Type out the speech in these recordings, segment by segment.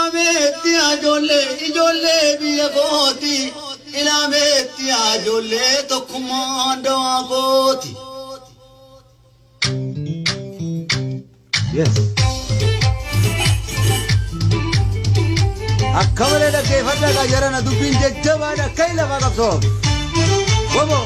ilameetti ijoollee biyya kooti ilameetti ijoollee tokkummaa dawaa kooti. Yes. Akkamale dhaggeeffadhaa kan jarana dubbiin jajjabaadha akka lafa qabsoo. Wobo.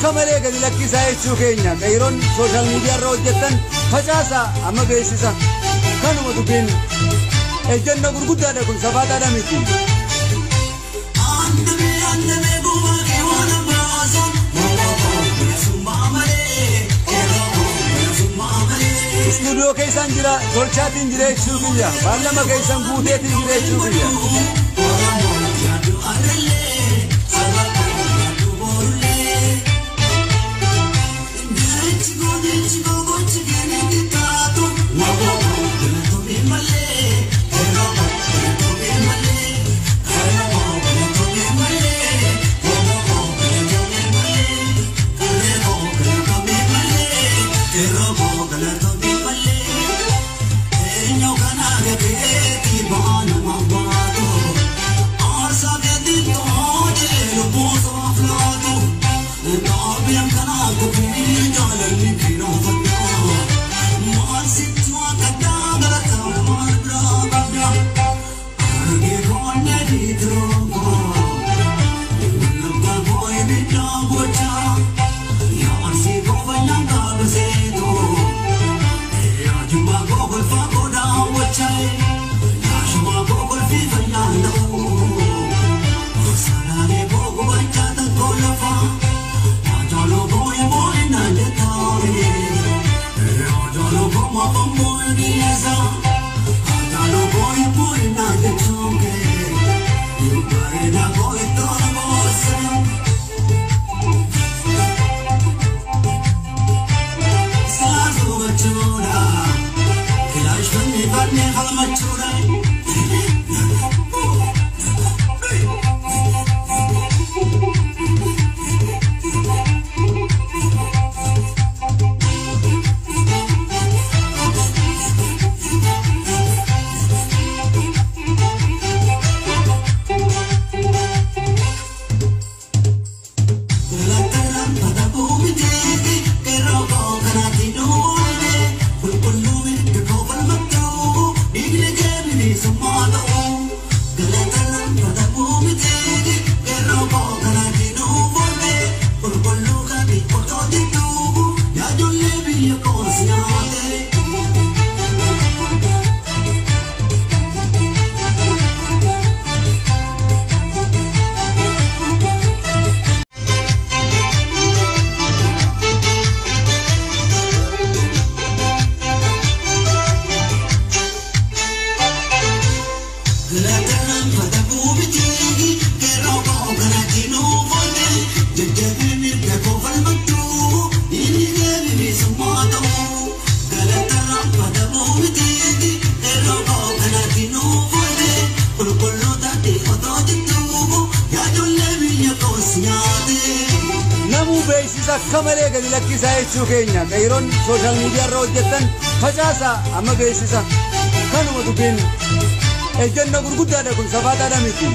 Kamale gadi lakkisa jechuu keenya qeeroon sooshaal miidiyaa irra hojjetan facaasa amma beeksisa kanuma dubbiin ejjenna gurguddaadha kun safaataadha miti. Istuudiyoo keessaan jira tolchaatiin jira jechuu kiyya baallama keessan guuteetiin jira jechuu kiyya. Kamale gadi lakkisa jechuu keenya qeeroon sooshaal miidiyaa irra hojjetan facaasa amma beeksisa kanuma dubbiin ejjenna gurguddaadha kun safaataadha miti.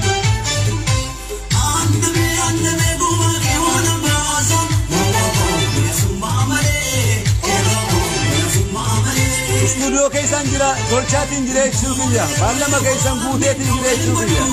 Istuudiyoo keessaan jira tolchaatiin jira jechuu kiyya baallama keessan guuteetiin jira jechuu kiyya.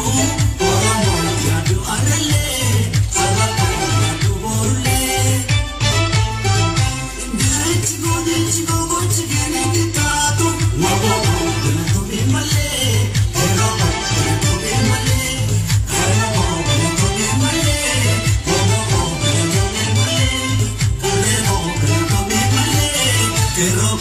Pero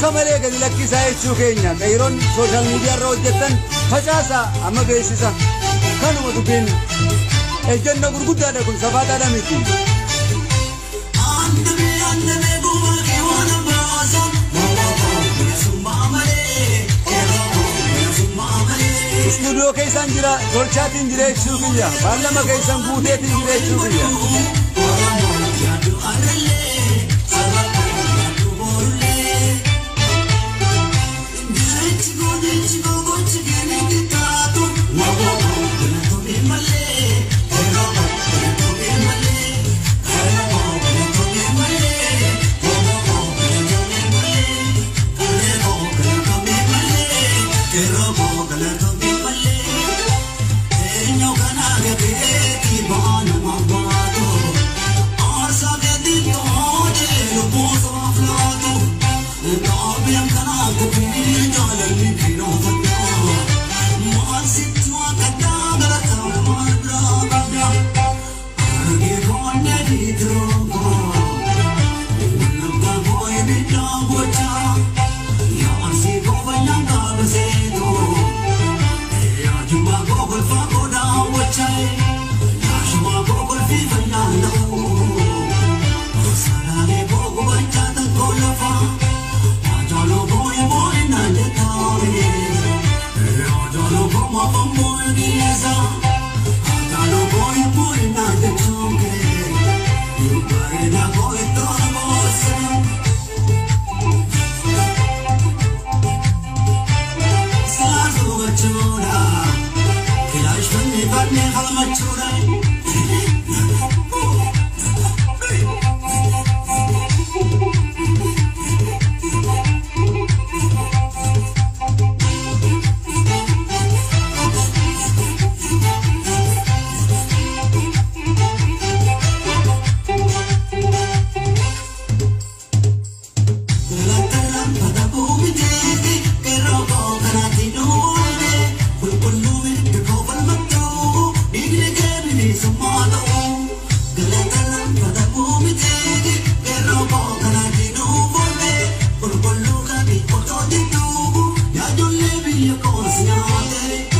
Kamale gadi lakkisa jechuu keenya qeeroon sooshaal miidiyaa irra hojjetan facaasa amma beeksisa kanuma dubbiin ejjenna gurguddaadha kun safaadhaadha miti. Istuudiyoo keessaan jira tolchaatiin jira jechuu kiyya baallama keessan guuteetiin jira jechuu kiyya. You're